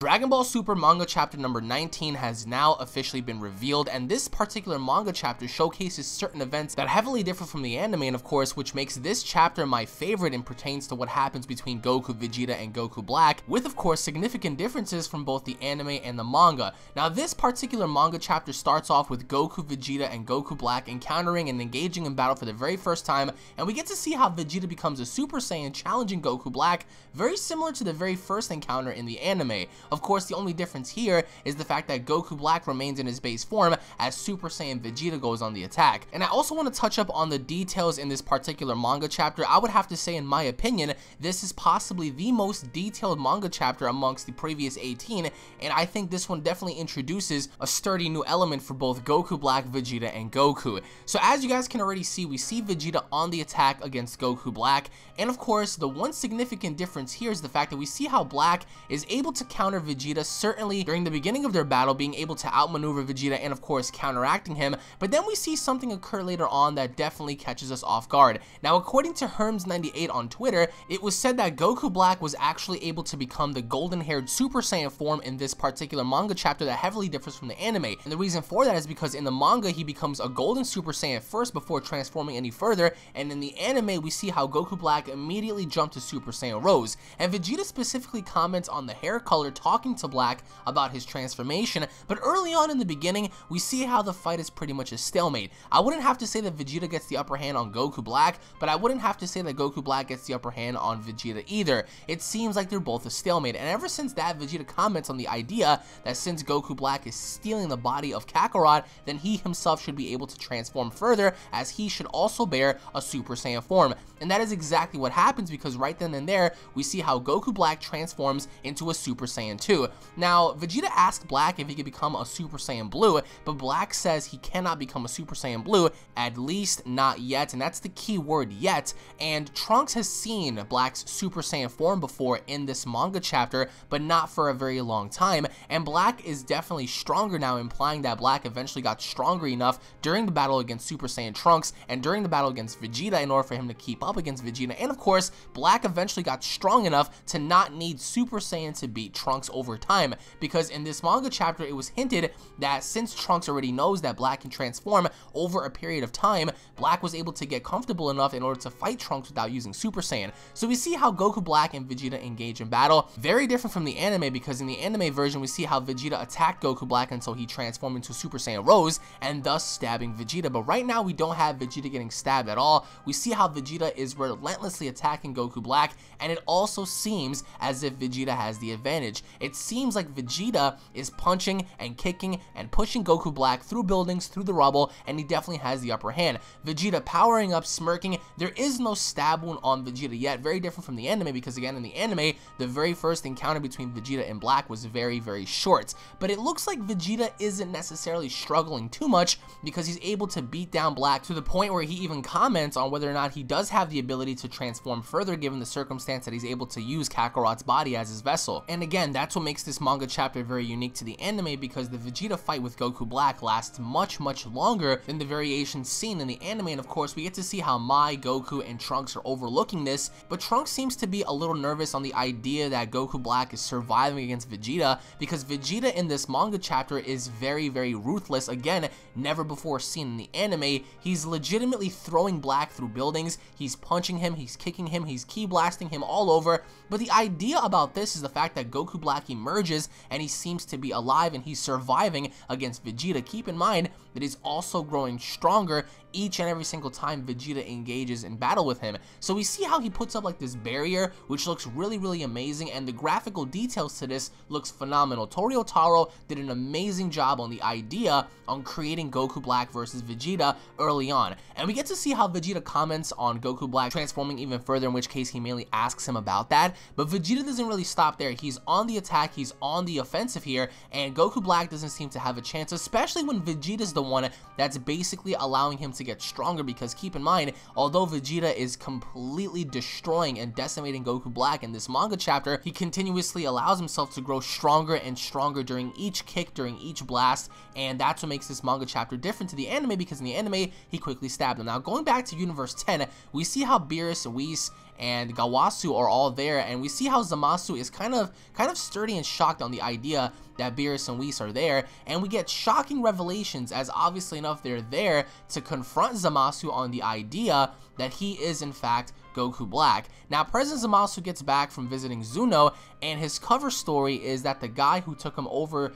Dragon Ball Super manga chapter number 19 has now officially been revealed, and this particular manga chapter showcases certain events that heavily differ from the anime, and of course, which makes this chapter my favorite and pertains to what happens between Goku, Vegeta, and Goku Black, with of course significant differences from both the anime and the manga. Now, this particular manga chapter starts off with Goku, Vegeta, and Goku Black encountering and engaging in battle for the very first time, and we get to see how Vegeta becomes a Super Saiyan challenging Goku Black, very similar to the very first encounter in the anime. Of course, the only difference here is the fact that Goku Black remains in his base form as Super Saiyan Vegeta goes on the attack. And I also want to touch up on the details in this particular manga chapter. I would have to say, in my opinion, this is possibly the most detailed manga chapter amongst the previous 18, and I think this one definitely introduces a sturdy new element for both Goku Black, Vegeta, and Goku. So as you guys can already see, we see Vegeta on the attack against Goku Black, and of course, the one significant difference here is the fact that we see how Black is able to counter Vegeta, certainly during the beginning of their battle, being able to outmaneuver Vegeta and of course counteracting him, but then we see something occur later on that definitely catches us off guard. Now, according to Herms98 on Twitter, it was said that Goku Black was actually able to become the golden-haired Super Saiyan form in this particular manga chapter that heavily differs from the anime, and the reason for that is because in the manga he becomes a golden Super Saiyan first before transforming any further, and in the anime we see how Goku Black immediately jumped to Super Saiyan Rose, and Vegeta specifically comments on the hair color, talking to Black about his transformation, but early on in the beginning, we see how the fight is pretty much a stalemate. I wouldn't have to say that Vegeta gets the upper hand on Goku Black, but I wouldn't have to say that Goku Black gets the upper hand on Vegeta either. It seems like they're both a stalemate, and ever since that, Vegeta comments on the idea that since Goku Black is stealing the body of Kakarot, then he himself should be able to transform further, as he should also bear a Super Saiyan form. And that is exactly what happens, because right then and there, we see how Goku Black transforms into a Super Saiyan 2. Now, Vegeta asked Black if he could become a Super Saiyan Blue, but Black says he cannot become a Super Saiyan Blue, at least not yet, and that's the key word, yet. And Trunks has seen Black's Super Saiyan form before in this manga chapter, but not for a very long time, and Black is definitely stronger now, implying that Black eventually got stronger enough during the battle against Super Saiyan Trunks and during the battle against Vegeta in order for him to keep up against Vegeta, and of course, Black eventually got strong enough to not need Super Saiyan to beat Trunks over time, because in this manga chapter it was hinted that since Trunks already knows that Black can transform over a period of time, Black was able to get comfortable enough in order to fight Trunks without using Super Saiyan. So we see how Goku Black and Vegeta engage in battle, very different from the anime, because in the anime version we see how Vegeta attacked Goku Black until he transformed into Super Saiyan Rose, and thus stabbing Vegeta, but right now we don't have Vegeta getting stabbed at all. We see how Vegeta is relentlessly attacking Goku Black, and it also seems as if Vegeta has the advantage. It seems like Vegeta is punching and kicking and pushing Goku Black through buildings, through the rubble, and he definitely has the upper hand. Vegeta powering up, smirking. There is no stab wound on Vegeta yet, very different from the anime, because again, in the anime, the very first encounter between Vegeta and Black was very, very short. But it looks like Vegeta isn't necessarily struggling too much, because he's able to beat down Black to the point where he even comments on whether or not he does have the ability to transform further, given the circumstance that he's able to use Kakarot's body as his vessel. And again, that's what makes this manga chapter very unique to the anime, because the Vegeta fight with Goku Black lasts much, much longer than the variations seen in the anime, and of course we get to see how Mai, Goku, and Trunks are overlooking this, but Trunks seems to be a little nervous on the idea that Goku Black is surviving against Vegeta, because Vegeta in this manga chapter is very, very ruthless, again, never before seen in the anime. He's legitimately throwing Black through buildings, he's punching him, he's kicking him, he's ki blasting him all over, but the idea about this is the fact that Goku Black emerges and he seems to be alive and he's surviving against Vegeta. Keep in mind that he's also growing stronger each and every single time Vegeta engages in battle with him. So we see how he puts up like this barrier, which looks really, really amazing, and the graphical details to this looks phenomenal. Torio Taro did an amazing job on the idea on creating Goku Black versus Vegeta early on. And we get to see how Vegeta comments on Goku Black transforming even further, in which case he mainly asks him about that. But Vegeta doesn't really stop there. He's on the attack, he's on the offensive here, and Goku Black doesn't seem to have a chance, especially when Vegeta's the one that's basically allowing him to get stronger, because keep in mind, although Vegeta is completely destroying and decimating Goku Black in this manga chapter, he continuously allows himself to grow stronger and stronger during each kick, during each blast, and that's what makes this manga chapter different to the anime, because in the anime, he quickly stabbed him. Now, going back to Universe 10, we see how Beerus, Whis, and Gawasu are all there, and we see how Zamasu is kind of sturdy and shocked on the idea that Beerus and Whis are there, and we get shocking revelations as obviously enough they're there to confront Zamasu on the idea that he is in fact Goku Black. Now, President Zamasu gets back from visiting Zuno, and his cover story is that the guy who took him over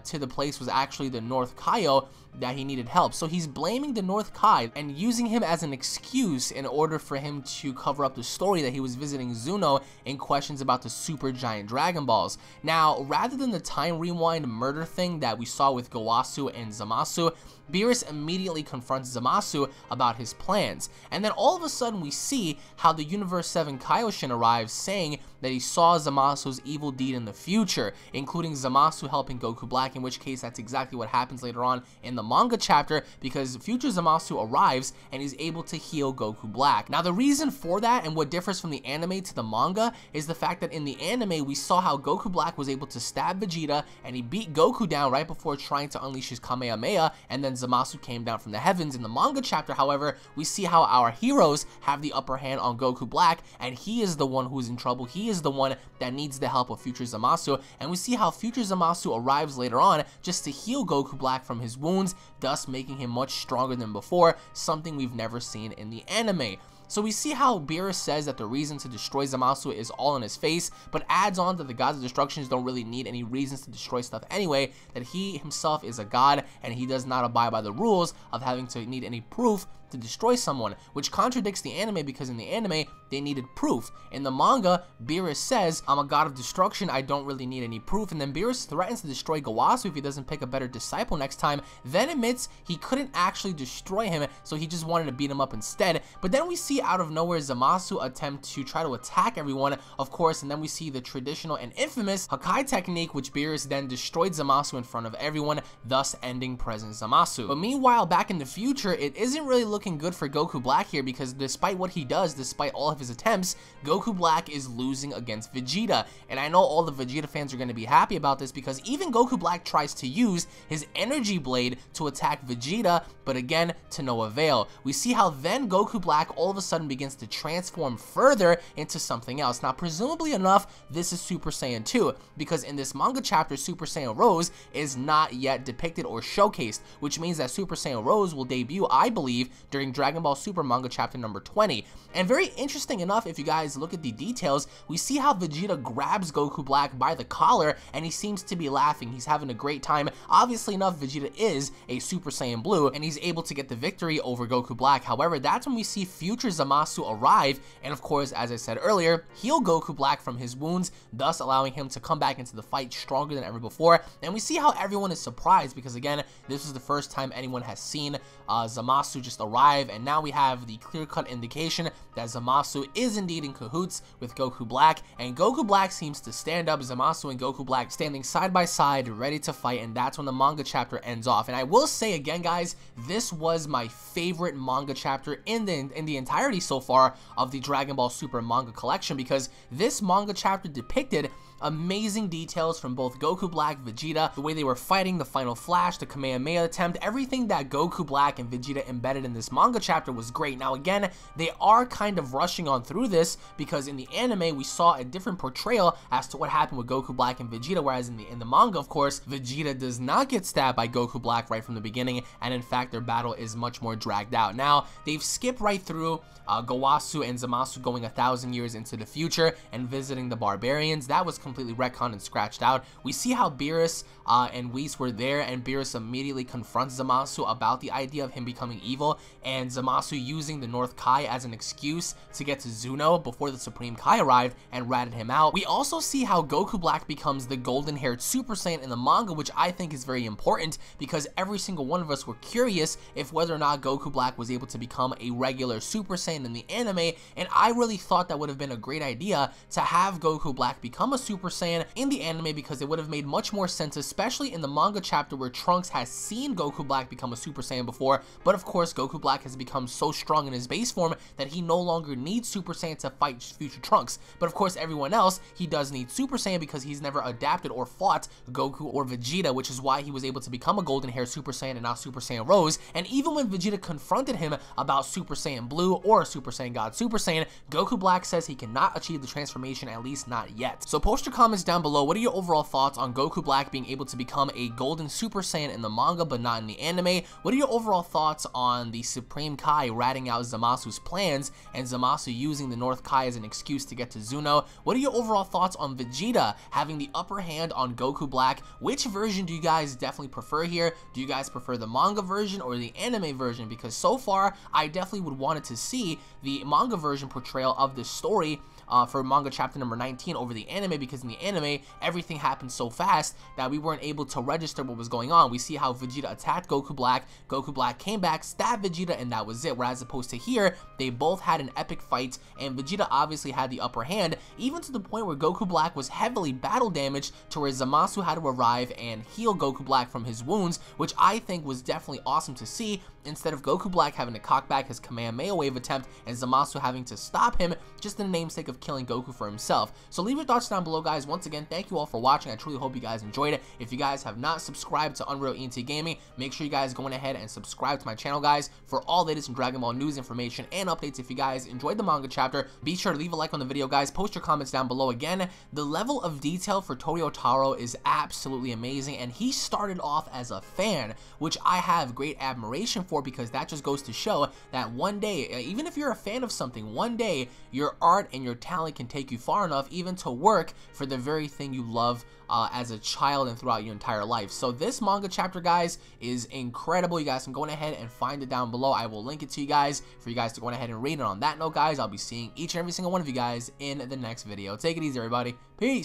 to the place was actually the North Kaio, that he needed help. So he's blaming the North Kai and using him as an excuse in order for him to cover up the story that he was visiting Zuno in questions about the Super Giant Dragon Balls. Now, rather than the time rewind murder thing that we saw with Gawasu and Zamasu, Beerus immediately confronts Zamasu about his plans, and then all of a sudden we see how the Universe 7 Kaioshin arrives, saying that he saw Zamasu's evil deed in the future, including Zamasu helping Goku Black, in which case that's exactly what happens later on in the manga chapter, because future Zamasu arrives and he's able to heal Goku Black. Now, the reason for that and what differs from the anime to the manga is the fact that in the anime we saw how Goku Black was able to stab Vegeta and he beat Goku down right before trying to unleash his Kamehameha, and then Zamasu came down from the heavens. In the manga chapter, however, we see how our heroes have the upper hand on Goku Black, and he is the one who's in trouble. He is the one that needs the help of future Zamasu, and we see how future Zamasu arrives later on just to heal Goku Black from his wounds, thus making him much stronger than before, something we've never seen in the anime. So we see how Beerus says that the reason to destroy Zamasu is all in his face, but adds on that the gods of destructions don't really need any reasons to destroy stuff anyway, that he himself is a god and he does not abide by the rules of having to need any proof to destroy someone, which contradicts the anime, because in the anime they needed proof. In the manga, Beerus says, I'm a god of destruction, I don't really need any proof, and then Beerus threatens to destroy Gawasu if he doesn't pick a better disciple next time, then admits he couldn't actually destroy him, so he just wanted to beat him up instead. But then we see out of nowhere Zamasu attempt to try to attack everyone, of course, and then we see the traditional and infamous Hakai technique, which Beerus then destroyed Zamasu in front of everyone, thus ending President Zamasu. But meanwhile, back in the future, it isn't really looking good for Goku Black here, because despite what he does, despite all of his attempts, Goku Black is losing against Vegeta. And I know all the Vegeta fans are going to be happy about this, because even Goku Black tries to use his energy blade to attack Vegeta, but again, to no avail. We see how then Goku Black all of a sudden begins to transform further into something else. Now, presumably enough, this is Super Saiyan 2, because in this manga chapter, Super Saiyan Rose is not yet depicted or showcased, which means that Super Saiyan Rose will debut, I believe, during Dragon Ball Super manga chapter number 20. And very interesting enough, if you guys look at the details, we see how Vegeta grabs Goku Black by the collar and he seems to be laughing. He's having a great time. Obviously enough, Vegeta is a Super Saiyan Blue and he's able to get the victory over Goku Black. However, that's when we see future Zamasu arrive and, of course, as I said earlier, heal Goku Black from his wounds, thus allowing him to come back into the fight stronger than ever before. And we see how everyone is surprised, because again, this is the first time anyone has seen Zamasu just arrive, and now we have the clear-cut indication that Zamasu is indeed in cahoots with Goku Black, and Goku Black seems to stand up. Zamasu and Goku Black standing side by side, ready to fight, and that's when the manga chapter ends off. And I will say again, guys, this was my favorite manga chapter in the entirety so far of the Dragon Ball Super manga collection, because this manga chapter depicted amazing details from both Goku Black, Vegeta, the way they were fighting, the final flash, the Kamehameha attempt, everything that Goku Black and Vegeta embedded in this manga chapter was great. Now again, they are kind of rushing on through this, because in the anime we saw a different portrayal as to what happened with Goku Black and Vegeta, whereas in the manga, of course, Vegeta does not get stabbed by Goku Black right from the beginning, and in fact their battle is much more dragged out. Now, they've skipped right through Gawasu and Zamasu going 1,000 years into the future and visiting the barbarians. That was completely retconned and scratched out. We see how Beerus and Whis were there, and Beerus immediately confronts Zamasu about the idea of him becoming evil, and Zamasu using the North Kai as an excuse to get to Zuno before the Supreme Kai arrived and ratted him out. We also see how Goku Black becomes the golden-haired Super Saiyan in the manga, which I think is very important, because every single one of us were curious if whether or not Goku Black was able to become a regular Super Saiyan in the anime, and I really thought that would have been a great idea to have Goku Black become a Super Super Saiyan in the anime because it would have made much more sense, especially in the manga chapter where Trunks has seen Goku Black become a Super Saiyan before, but of course Goku Black has become so strong in his base form that he no longer needs Super Saiyan to fight future Trunks. But of course everyone else, he does need Super Saiyan because he's never adapted or fought Goku or Vegeta, which is why he was able to become a golden hair Super Saiyan and not Super Saiyan Rose. And even when Vegeta confronted him about Super Saiyan Blue or Super Saiyan God Super Saiyan, Goku Black says he cannot achieve the transformation, at least not yet. So post your comments down below. What are your overall thoughts on Goku Black being able to become a golden Super Saiyan in the manga but not in the anime? What are your overall thoughts on the Supreme Kai ratting out Zamasu's plans and Zamasu using the North Kai as an excuse to get to Zuno? What are your overall thoughts on Vegeta having the upper hand on Goku Black? Which version do you guys definitely prefer here? Do you guys prefer the manga version or the anime version? Because so far, I definitely would want to see the manga version portrayal of this story for manga chapter number 19 over the anime, because in the anime, everything happened so fast that we weren't able to register what was going on. We see how Vegeta attacked Goku Black came back, stabbed Vegeta, and that was it. Whereas opposed to here, they both had an epic fight, and Vegeta obviously had the upper hand, even to the point where Goku Black was heavily battle damaged to where Zamasu had to arrive and heal Goku Black from his wounds, which I think was definitely awesome to see, instead of Goku Black having to cock back his Kamehameha Wave attempt and Zamasu having to stop him just in the namesake of killing Goku for himself. So leave your thoughts down below, guys. Once again, thank you all for watching. I truly hope you guys enjoyed it. If you guys have not subscribed to UnrealEntGaming, make sure you guys go ahead and subscribe to my channel, guys, for all latest in Dragon Ball news, information, and updates. If you guys enjoyed the manga chapter, be sure to leave a like on the video, guys. Post your comments down below. Again, the level of detail for Toyotaro is absolutely amazing, and he started off as a fan, which I have great admiration for, because that just goes to show that one day, even if you're a fan of something, one day your art and your talent can take you far enough even to work for the very thing you love as a child and throughout your entire life. So this manga chapter, guys, is incredible. You guys can go ahead and find it down below. I will link it to you guys for you guys to go ahead and read it. On that note, guys, I'll be seeing each and every single one of you guys in the next video. Take it easy, everybody. Peace.